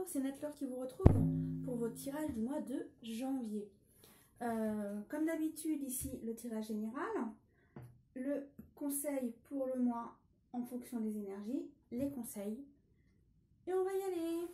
c'est Netlore qui vous retrouve pour votre tirage du mois de janvier. Comme d'habitude ici, le tirage général, le conseil pour le mois en fonction des énergies, les conseils, et on va y aller.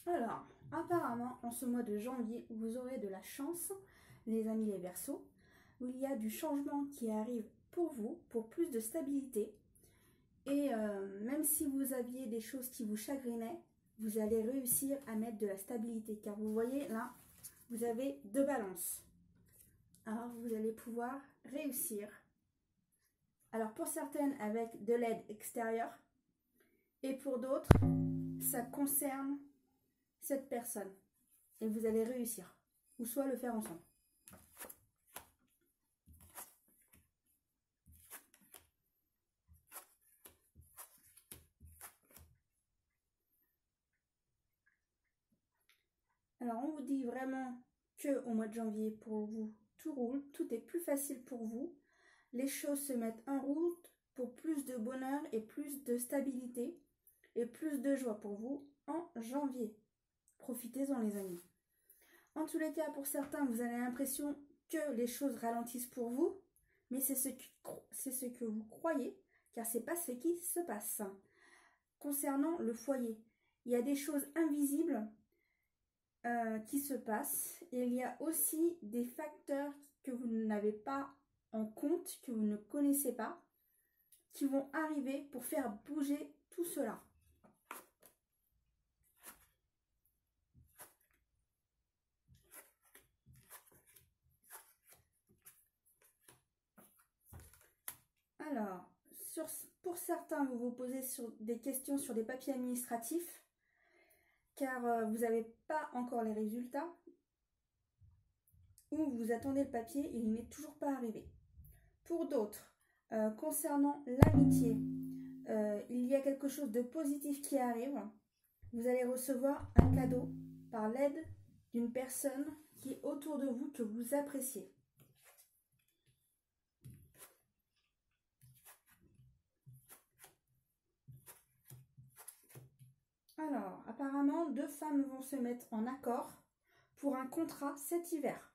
Alors, apparemment, en ce mois de janvier, vous aurez de la chance, les amis les Verseaux, où il y a du changement qui arrive pour vous, pour plus de stabilité. Et même si vous aviez des choses qui vous chagrinaient, vous allez réussir à mettre de la stabilité. Car vous voyez, là, vous avez 2 balances. Alors, vous allez pouvoir réussir. Alors, pour certaines, avec de l'aide extérieure. Et pour d'autres, ça concerne cette personne. Et vous allez réussir. Ou soit le faire ensemble. Alors, on vous dit vraiment qu'au mois de janvier, pour vous, tout roule, tout est plus facile pour vous. Les choses se mettent en route pour plus de bonheur et plus de stabilité et plus de joie pour vous en janvier. Profitez-en les amis. En tous les cas, pour certains, vous avez l'impression que les choses ralentissent pour vous, mais c'est ce que vous croyez, car c'est pas ce qui se passe. Concernant le foyer, il y a des choses invisibles qui se passent, et il y a aussi des facteurs que vous n'avez pas en compte, que vous ne connaissez pas, qui vont arriver pour faire bouger tout cela. Alors, pour certains, vous vous posez des questions sur des papiers administratifs, car vous n'avez pas encore les résultats, ou vous attendez le papier et il n'est toujours pas arrivé. Pour d'autres, concernant l'amitié, il y a quelque chose de positif qui arrive. Vous allez recevoir un cadeau par l'aide d'une personne qui est autour de vous, que vous appréciez. Alors, apparemment, 2 femmes vont se mettre en accord pour un contrat cet hiver.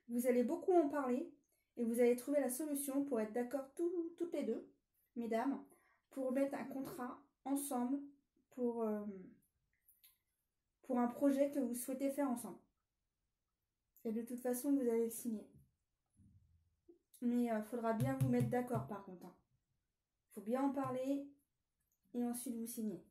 Vous allez beaucoup en parler et vous allez trouver la solution pour être d'accord toutes les 2, mesdames, pour mettre un contrat ensemble pour un projet que vous souhaitez faire ensemble. Et de toute façon, vous allez le signer. Mais il faudra bien vous mettre d'accord par contre. Il faut bien en parler et ensuite vous signer.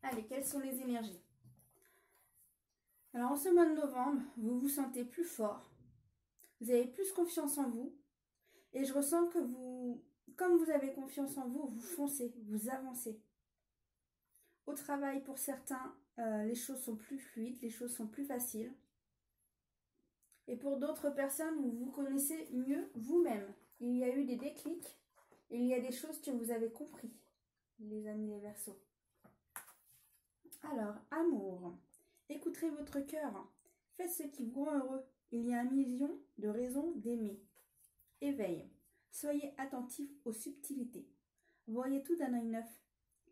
Allez, quelles sont les énergies? Alors, en ce mois de novembre, vous vous sentez plus fort. Vous avez plus confiance en vous. Et je ressens que vous, comme vous avez confiance en vous, vous foncez, vous avancez. Au travail, pour certains, les choses sont plus fluides, les choses sont plus faciles. Et pour d'autres personnes, vous vous connaissez mieux vous-même. Il y a eu des déclics. Il y a des choses que vous avez compris, les amis les Verseaux. Alors, amour. Écoutez votre cœur. Faites ce qui vous rend heureux. Il y a 1 million de raisons d'aimer. Éveil. Soyez attentif aux subtilités. Voyez tout d'un œil neuf.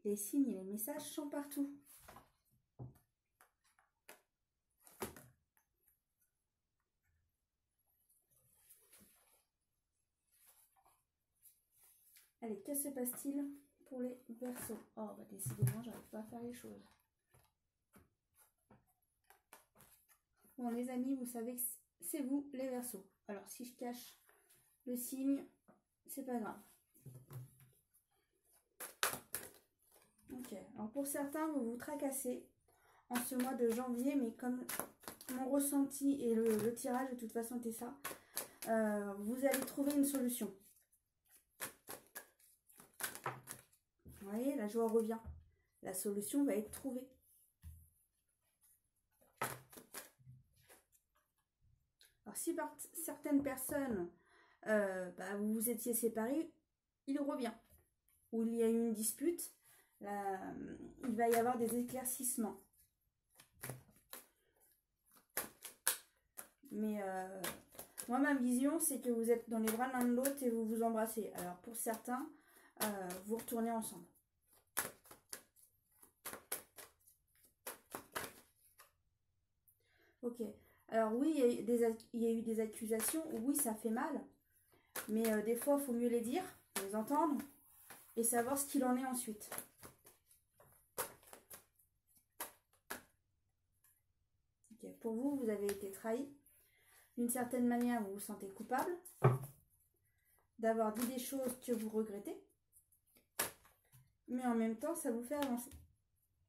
Les signes et les messages sont partout. Allez, que se passe-t-il pour les Verseaux? Oh, bah décidément, j'arrive pas à faire les choses. Bon, les amis, vous savez que c'est vous, les Verseaux. Alors, si je cache le signe, c'est pas grave. Ok, alors pour certains, vous vous tracassez en ce mois de janvier, mais comme mon ressenti et le tirage, de toute façon, était ça, vous allez trouver une solution. Vous voyez, la joie revient. La solution va être trouvée. Alors, si par certaines personnes, vous vous étiez séparés, il revient. Ou il y a eu une dispute, il va y avoir des éclaircissements. Mais moi, ma vision, c'est que vous êtes dans les bras l'un de l'autre et vous vous embrassez. Alors, pour certains, vous retournez ensemble. Ok. Alors oui, il y a eu des accusations. Oui, ça fait mal. Mais des fois, il faut mieux les dire, les entendre et savoir ce qu'il en est ensuite. Okay. Pour vous, vous avez été trahi. D'une certaine manière, vous vous sentez coupable d'avoir dit des choses que vous regrettez. Mais en même temps, ça vous fait avancer.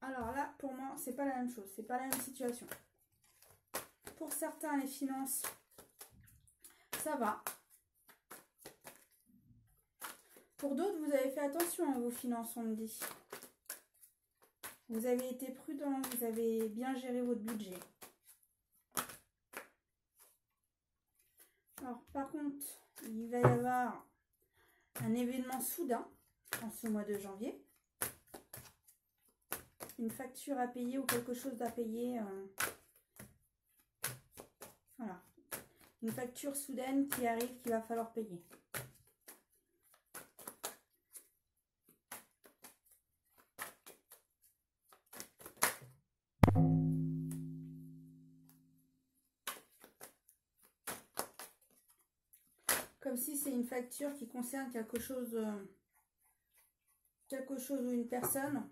Alors là, pour moi, c'est pas la même chose. C'est pas la même situation. Pour certains, les finances, ça va. Pour d'autres, vous avez fait attention à vos finances, on me dit. Vous avez été prudent, vous avez bien géré votre budget. Alors, par contre, il va y avoir un événement soudain en ce mois de janvier. Une facture à payer ou quelque chose à payer. Voilà. Une facture soudaine qui arrive, qu'il va falloir payer. Comme si c'est une facture qui concerne quelque chose ou une personne,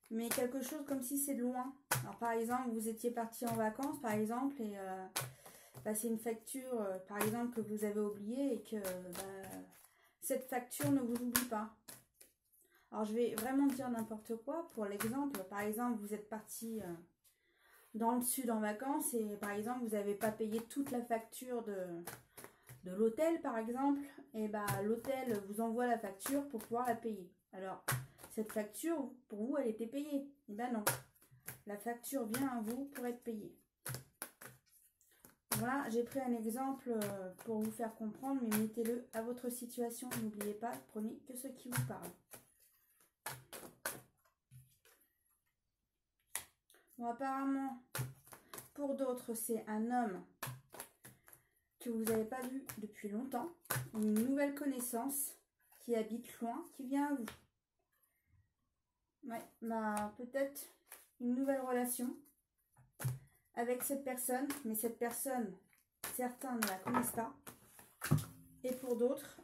mais quelque chose comme si c'est de loin. Alors par exemple, vous étiez parti en vacances, par exemple, et c'est une facture, par exemple, que vous avez oubliée et que cette facture ne vous oublie pas. Alors je vais vraiment dire n'importe quoi. Pour l'exemple, par exemple, vous êtes parti dans le sud en vacances et par exemple, vous n'avez pas payé toute la facture de l'hôtel, par exemple, et l'hôtel vous envoie la facture pour pouvoir la payer. Alors, cette facture, pour vous, elle était payée. Et non. La facture vient à vous pour être payée. Voilà, j'ai pris un exemple pour vous faire comprendre, mais mettez-le à votre situation. N'oubliez pas, prenez que ce qui vous parle. Bon, apparemment, pour d'autres, c'est un homme que vous n'avez pas vu depuis longtemps, une nouvelle connaissance qui habite loin, qui vient à vous. Ouais, peut-être une nouvelle relation avec cette personne, mais cette personne, certains ne la connaissent pas. Et pour d'autres,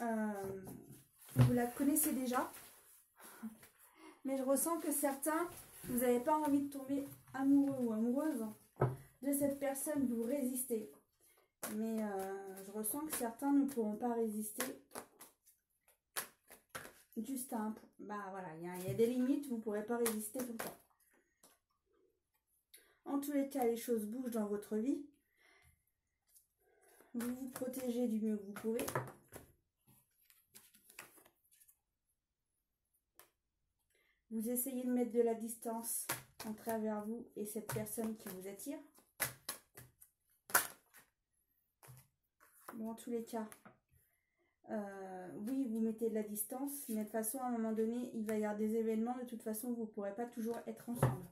vous la connaissez déjà. Mais je ressens que certains, vous n'avez pas envie de tomber amoureux ou amoureuse de cette personne, vous résistez. Mais je ressens que certains ne pourront pas résister. Juste à un... voilà, il y a des limites, vous ne pourrez pas résister tout le temps. En tous les cas, les choses bougent dans votre vie. Vous vous protégez du mieux que vous pouvez. Vous essayez de mettre de la distance en travers vous et cette personne qui vous attire. Bon, en tous les cas, oui, vous mettez de la distance, mais de toute façon, à un moment donné, il va y avoir des événements. De toute façon, vous ne pourrez pas toujours être ensemble.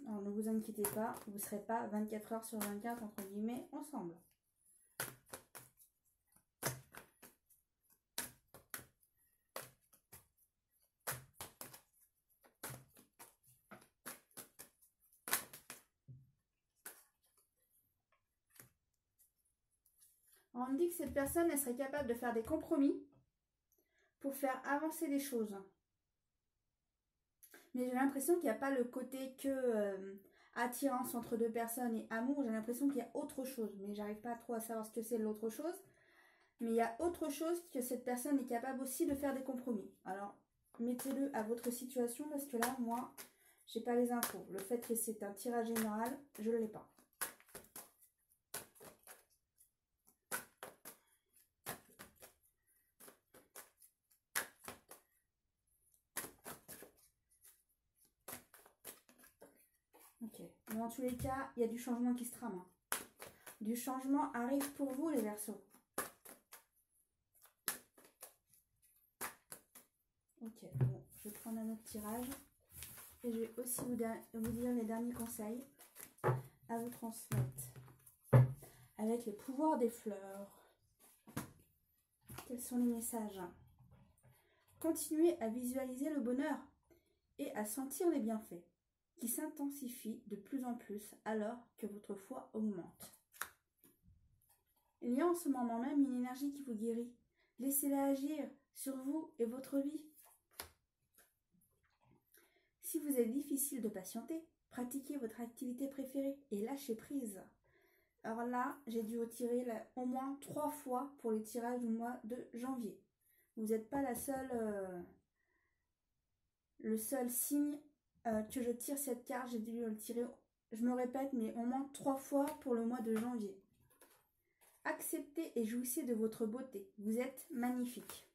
Alors, ne vous inquiétez pas, vous ne serez pas 24 heures sur 24, entre guillemets, ensemble. On me dit que cette personne, elle serait capable de faire des compromis pour faire avancer les choses. Mais j'ai l'impression qu'il n'y a pas le côté que attirance entre deux personnes et amour. J'ai l'impression qu'il y a autre chose. Mais j'arrive pas trop à savoir ce que c'est l'autre chose. Mais il y a autre chose que cette personne est capable aussi de faire des compromis. Alors, mettez-le à votre situation parce que là, moi, j'ai pas les infos. Le fait que c'est un tirage général, je ne l'ai pas. Ok, Dans tous les cas, il y a du changement qui se trame. Du changement arrive pour vous, les Verseaux. Ok, bon, je vais prendre un autre tirage. Et je vais aussi vous dire les derniers conseils à vous transmettre. Avec les pouvoirs des fleurs. Quels sont les messages? Continuez à visualiser le bonheur et à sentir les bienfaits qui s'intensifient de plus en plus alors que votre foi augmente. Il y a en ce moment même une énergie qui vous guérit. Laissez-la agir sur vous et votre vie. Si vous êtes difficile de patienter, pratiquez votre activité préférée et lâchez prise. Alors là, j'ai dû retirer au moins 3 fois pour les tirages du mois de janvier. Vous n'êtes pas le seul signe que je tire cette carte. J'ai dû le tirer, je me répète, mais au moins 3 fois pour le mois de janvier. Acceptez et jouissez de votre beauté. Vous êtes magnifique.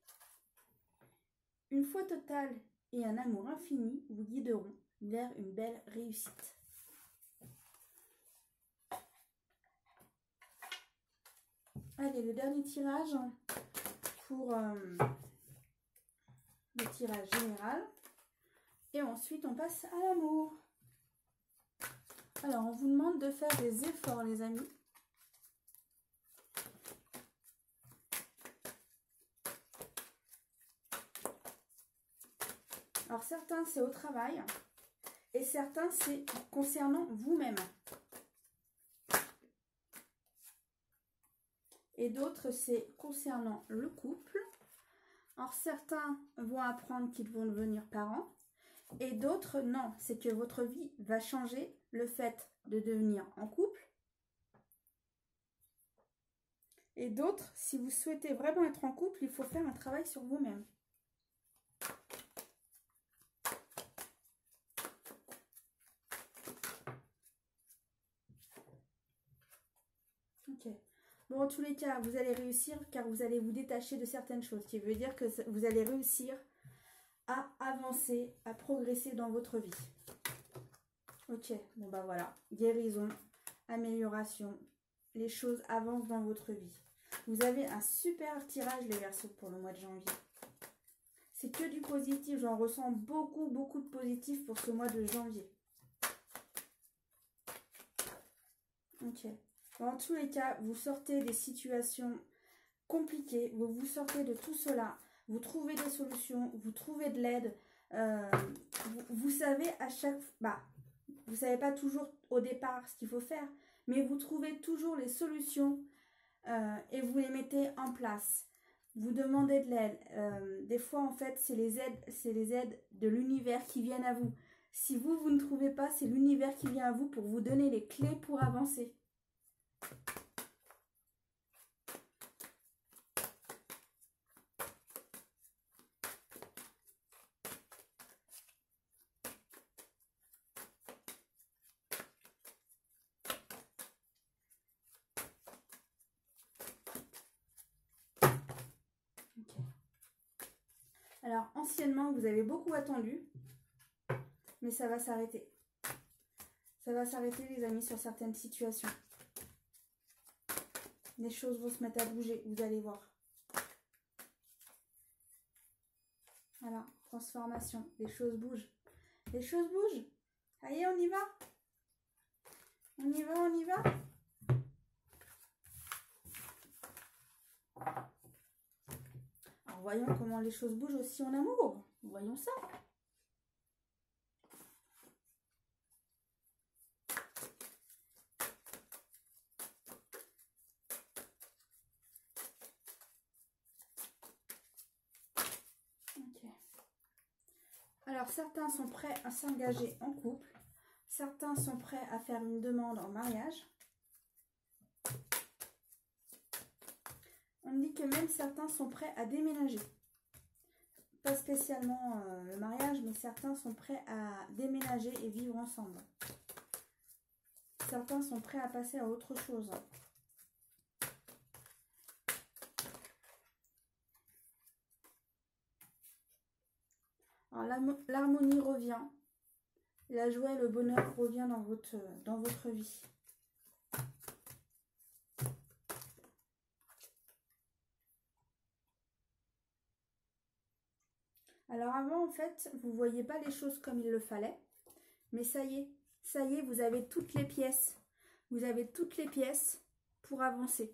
Une foi totale et un amour infini vous guideront vers une belle réussite. Allez, le dernier tirage pour le tirage général. Et ensuite, on passe à l'amour. Alors, on vous demande de faire des efforts, les amis. Alors, certains, c'est au travail. Et certains, c'est concernant vous-même. Et d'autres, c'est concernant le couple. Alors, certains vont apprendre qu'ils vont devenir parents. Et d'autres, non. C'est que votre vie va changer le fait de devenir en couple. Et d'autres, si vous souhaitez vraiment être en couple, il faut faire un travail sur vous-même. Ok. Bon, en tous les cas, vous allez réussir car vous allez vous détacher de certaines choses. Ce qui veut dire que vous allez réussir à avancer, à progresser dans votre vie. Ok, bon bah voilà. Guérison, amélioration. Les choses avancent dans votre vie. Vous avez un super tirage, les Verseaux, pour le mois de janvier. C'est que du positif. J'en ressens beaucoup, beaucoup de positif pour ce mois de janvier. Ok. Dans tous les cas, vous sortez des situations compliquées. Vous sortez de tout cela. Vous trouvez des solutions. Vous trouvez de l'aide. Vous savez à chaque... vous savez pas toujours au départ ce qu'il faut faire. Mais vous trouvez toujours les solutions et vous les mettez en place. Vous demandez de l'aide. Des fois, en fait, c'est les aides de l'univers qui viennent à vous. Si vous ne trouvez pas, c'est l'univers qui vient à vous pour vous donner les clés pour avancer. Alors, anciennement, vous avez beaucoup attendu, mais ça va s'arrêter. Ça va s'arrêter, les amis, sur certaines situations. Les choses vont se mettre à bouger, vous allez voir. Voilà, transformation, les choses bougent. Les choses bougent. Allez, on y va. On y va, on y va. Alors, voyons comment les choses bougent aussi en amour. Voyons ça. Alors, certains sont prêts à s'engager en couple. Certains sont prêts à faire une demande en mariage. On me dit que même certains sont prêts à déménager. Pas spécialement le mariage, mais certains sont prêts à déménager et vivre ensemble. Certains sont prêts à passer à autre chose. Alors, l'harmonie revient. La joie et le bonheur revient dans votre vie. Alors avant, en fait, vous ne voyez pas les choses comme il le fallait. Mais ça y est, vous avez toutes les pièces. Vous avez toutes les pièces pour avancer.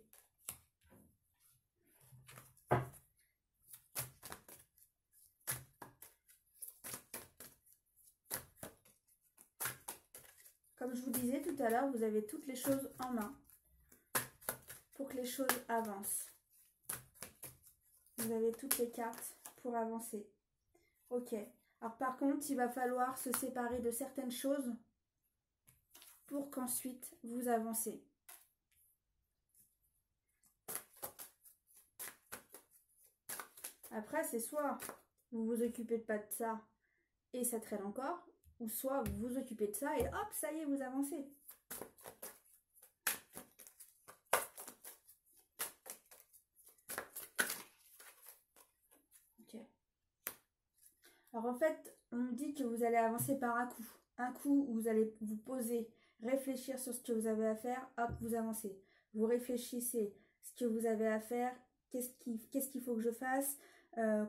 Comme je vous disais tout à l'heure, vous avez toutes les choses en main pour que les choses avancent. Vous avez toutes les cartes pour avancer. Ok. Alors par contre, il va falloir se séparer de certaines choses pour qu'ensuite vous avancez. Après, c'est soit vous vous occupez pas de ça et ça traîne encore, ou soit vous vous occupez de ça et hop, ça y est, vous avancez. Ok. Alors en fait, on me dit que vous allez avancer par un coup. Un coup où vous allez vous poser, réfléchir sur ce que vous avez à faire, hop, vous avancez. Vous réfléchissez ce que vous avez à faire, qu'est-ce qu'il faut que je fasse,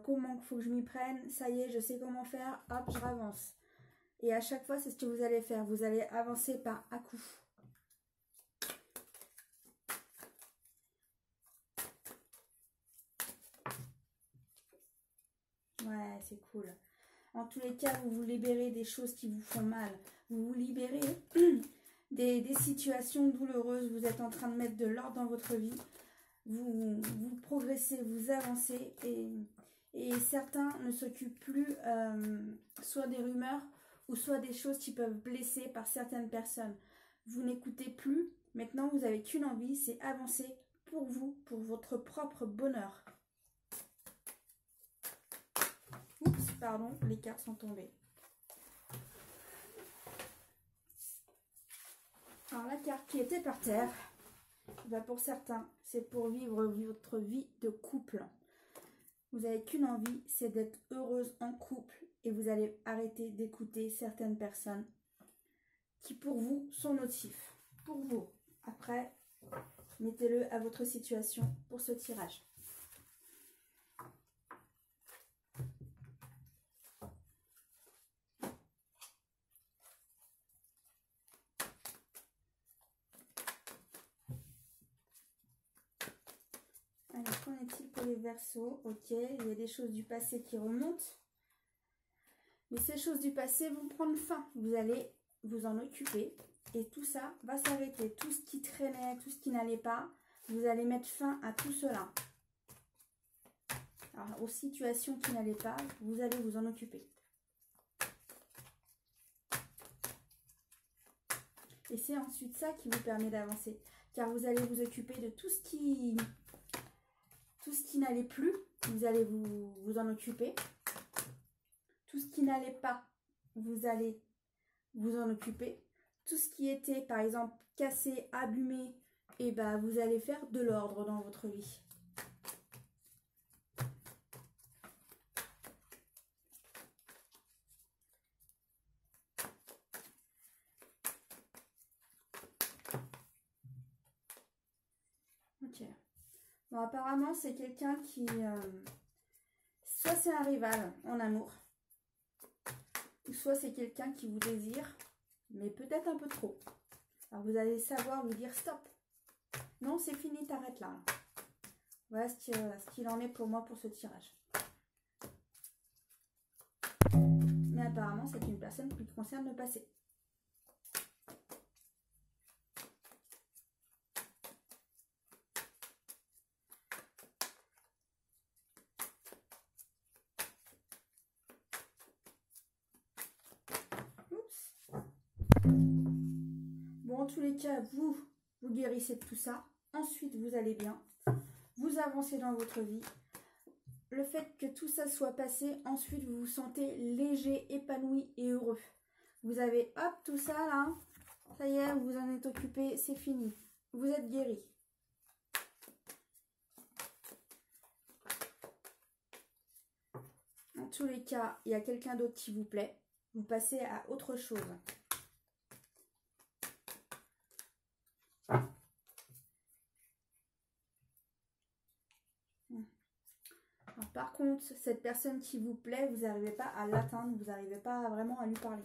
comment il faut que je m'y prenne, ça y est, je sais comment faire, hop, je avance. Et à chaque fois, c'est ce que vous allez faire. Vous allez avancer par à coup. Ouais, c'est cool. En tous les cas, vous vous libérez des choses qui vous font mal. Vous vous libérez des situations douloureuses. Vous êtes en train de mettre de l'ordre dans votre vie. Vous progressez, vous avancez. Et certains ne s'occupent plus soit des rumeurs ou soit des choses qui peuvent blesser par certaines personnes. Vous n'écoutez plus. Maintenant, vous n'avez qu'une envie, c'est avancer pour vous, pour votre propre bonheur. Oups, pardon, les cartes sont tombées. Alors la carte qui était par terre, bah pour certains, c'est pour vivre votre vie de couple. Vous n'avez qu'une envie, c'est d'être heureuse en couple et vous allez arrêter d'écouter certaines personnes qui pour vous sont nocifs. Pour vous. Après, mettez-le à votre situation pour ce tirage. Alors, qu'en est-il pour les Verseaux? Ok, il y a des choses du passé qui remontent. Mais ces choses du passé vont prendre fin. Vous allez vous en occuper. Et tout ça va s'arrêter. Tout ce qui traînait, tout ce qui n'allait pas, vous allez mettre fin à tout cela. Alors, aux situations qui n'allaient pas, vous allez vous en occuper. Et c'est ensuite ça qui vous permet d'avancer. Car vous allez vous occuper de tout ce qui n'allait plus. Vous allez vous en occuper. Tout ce qui n'allait pas, vous allez vous en occuper. Tout ce qui était, par exemple, cassé, abîmé, et ben vous allez faire de l'ordre dans votre vie. Ok. Bon, apparemment, c'est quelqu'un qui... soit c'est un rival en amour, ou soit c'est quelqu'un qui vous désire, mais peut-être un peu trop. Alors vous allez savoir lui dire stop. Non, c'est fini, t'arrêtes là. Voilà ce qu'il en est pour moi pour ce tirage. Mais apparemment, c'est une personne qui concerne le passé. Oups. Bon, en tous les cas, vous guérissez de tout ça. Ensuite, vous allez bien. Vous avancez dans votre vie. Le fait que tout ça soit passé, ensuite, vous vous sentez léger, épanoui et heureux. Vous avez, hop, tout ça, là. Ça y est, vous en êtes occupé, c'est fini. Vous êtes guéri. En tous les cas, il y a quelqu'un d'autre qui vous plaît. vous passez à autre chose. Alors, par contre, cette personne qui vous plaît, vous n'arrivez pas à l'atteindre, vous n'arrivez pas vraiment à lui parler.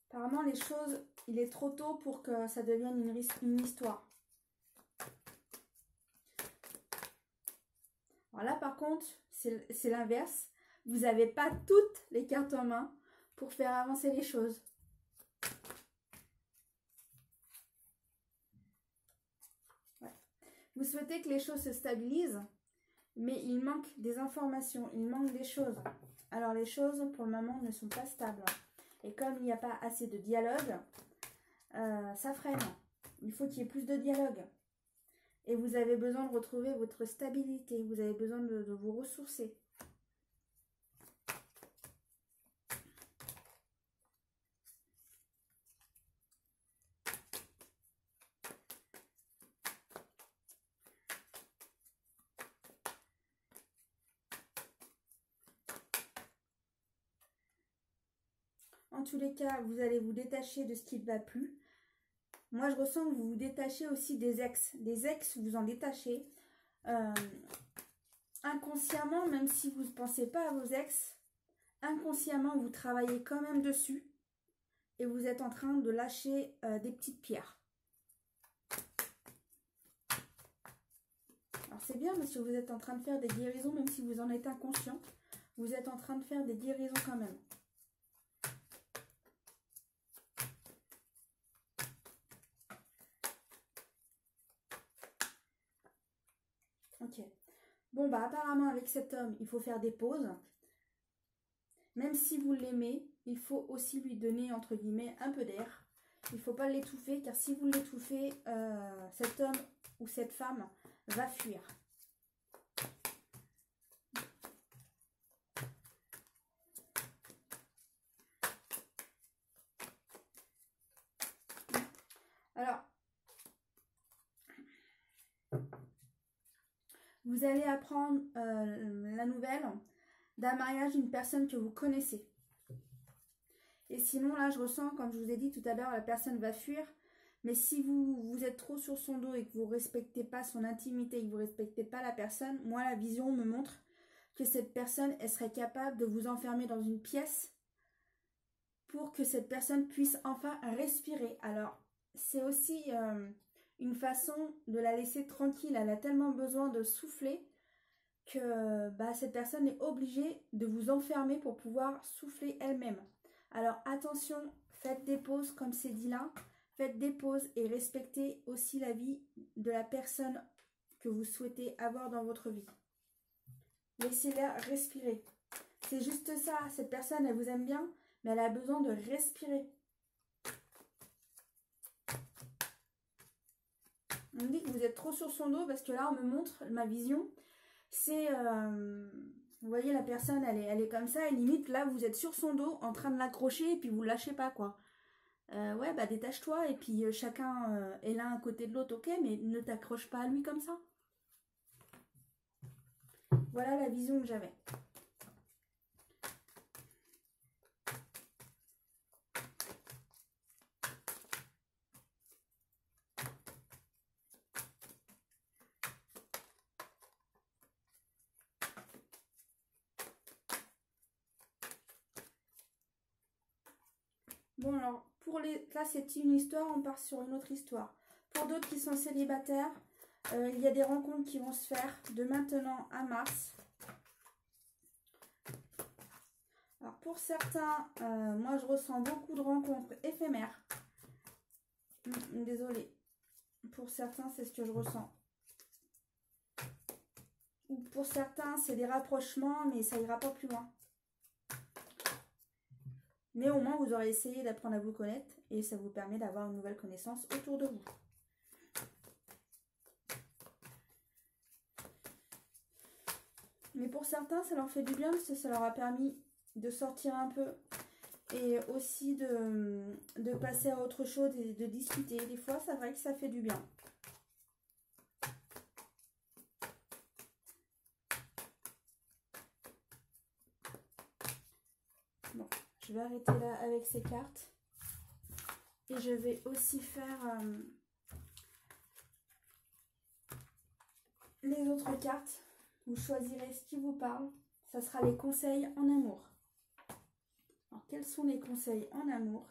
Apparemment, les choses, il est trop tôt pour que ça devienne une histoire. Alors là, par contre, c'est l'inverse. Vous n'avez pas toutes les cartes en main pour faire avancer les choses. Ouais. Vous souhaitez que les choses se stabilisent, mais il manque des informations, il manque des choses. Alors les choses, pour le moment, ne sont pas stables. Et comme il n'y a pas assez de dialogue, ça freine. Il faut qu'il y ait plus de dialogue. Et vous avez besoin de retrouver votre stabilité. Vous avez besoin de vous ressourcer. En tous les cas, vous allez vous détacher de ce qui ne va plus. Moi, je ressens que vous vous détachez aussi des ex. Des ex, vous en détachez. Inconsciemment, même si vous ne pensez pas à vos ex, inconsciemment, vous travaillez quand même dessus. Et vous êtes en train de lâcher des petites pierres. Alors, c'est bien parce que vous êtes en train de faire des guérisons, même si vous en êtes inconscient. Vous êtes en train de faire des guérisons quand même. Ok. Bon, bah apparemment avec cet homme, il faut faire des pauses. Même si vous l'aimez, il faut aussi lui donner, entre guillemets, un peu d'air. Il ne faut pas l'étouffer, car si vous l'étouffez, cet homme ou cette femme va fuir. Alors, vous allez apprendre la nouvelle d'un mariage d'une personne que vous connaissez. Et sinon, là, je ressens, comme je vous ai dit tout à l'heure, la personne va fuir. Mais si vous êtes trop sur son dos et que vous ne respectez pas son intimité, et que vous ne respectez pas la personne, moi, la vision me montre que cette personne, elle serait capable de vous enfermer dans une pièce pour que cette personne puisse enfin respirer. Alors, c'est aussi une façon de la laisser tranquille. Elle a tellement besoin de souffler que cette personne est obligée de vous enfermer pour pouvoir souffler elle-même. Alors attention, faites des pauses comme c'est dit là, faites des pauses et respectez aussi la vie de la personne que vous souhaitez avoir dans votre vie. Laissez-la respirer. C'est juste ça, cette personne elle vous aime bien, mais elle a besoin de respirer. On me dit que vous êtes trop sur son dos parce que là on me montre ma vision. C'est, vous voyez la personne, elle est comme ça, et limite là vous êtes sur son dos en train de l'accrocher et puis vous lâchez pas quoi. Ouais bah détache-toi et puis chacun est l'un à côté de l'autre, ok, mais ne t'accroche pas à lui comme ça. Voilà la vision que j'avais. Bon alors, là c'est une histoire, on part sur une autre histoire. Pour d'autres qui sont célibataires, il y a des rencontres qui vont se faire de maintenant à mars. Alors pour certains, moi je ressens beaucoup de rencontres éphémères. Désolée. Pour certains, c'est ce que je ressens. Ou pour certains, c'est des rapprochements, mais ça ira pas plus loin. Mais au moins, vous aurez essayé d'apprendre à vous connaître et ça vous permet d'avoir une nouvelle connaissance autour de vous. Mais pour certains, ça leur fait du bien parce que ça leur a permis de sortir un peu et aussi de passer à autre chose et de discuter. Des fois, c'est vrai que ça fait du bien. je vais arrêter là avec ces cartes. Et je vais aussi faire les autres cartes. Vous choisirez ce qui vous parle. Ça sera les conseils en amour. Alors, quels sont les conseils en amour?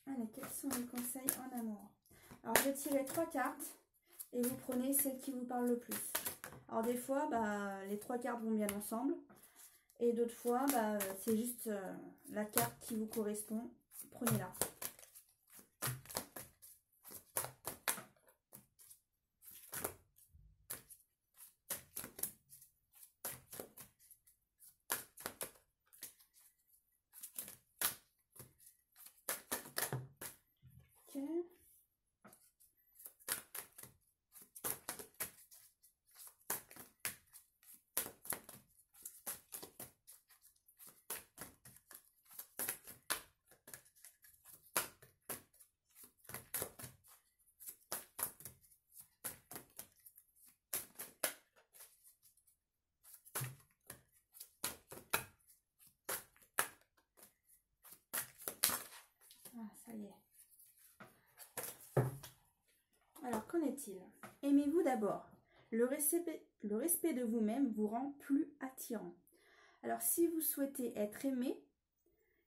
Allez, quels sont les conseils en amour? Alors, je vais tirer 3 cartes et vous prenez celle qui vous parle le plus. Alors, des fois, les 3 cartes vont bien ensemble. Et d'autres fois, c'est juste la carte qui vous correspond. Prenez-la. Ok. Ah, ça y est. Alors, qu'en est-il? Aimez-vous d'abord. Le respect de vous-même vous rend plus attirant. Alors, si vous souhaitez être aimé,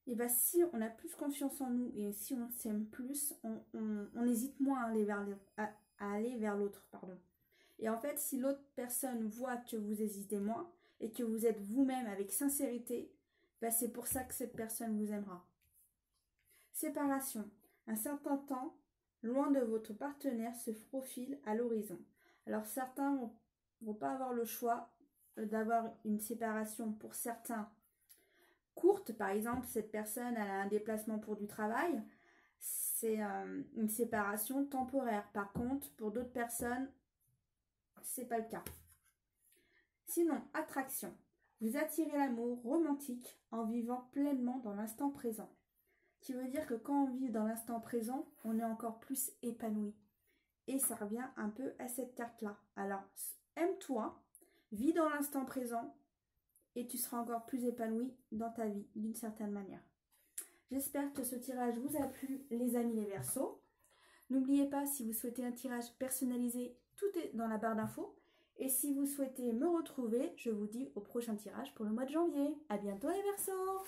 et si on a plus confiance en nous et si on s'aime plus, on hésite moins à aller vers l'autre. Et en fait, si l'autre personne voit que vous hésitez moins et que vous êtes vous-même avec sincérité, c'est pour ça que cette personne vous aimera. Séparation. Un certain temps, loin de votre partenaire, se profile à l'horizon. Alors certains vont pas avoir le choix d'avoir une séparation pour certains courte. Par exemple, cette personne elle a un déplacement pour du travail. C'est une séparation temporaire. Par contre, pour d'autres personnes, c'est pas le cas. Sinon, attraction. Vous attirez l'amour romantique en vivant pleinement dans l'instant présent. Qui veut dire que quand on vit dans l'instant présent, on est encore plus épanoui. Et ça revient un peu à cette carte-là. Alors, aime-toi, vis dans l'instant présent et tu seras encore plus épanoui dans ta vie, d'une certaine manière. J'espère que ce tirage vous a plu, les amis les Verseaux. N'oubliez pas, si vous souhaitez un tirage personnalisé, tout est dans la barre d'infos. Et si vous souhaitez me retrouver, je vous dis au prochain tirage pour le mois de janvier. À bientôt les Verseaux!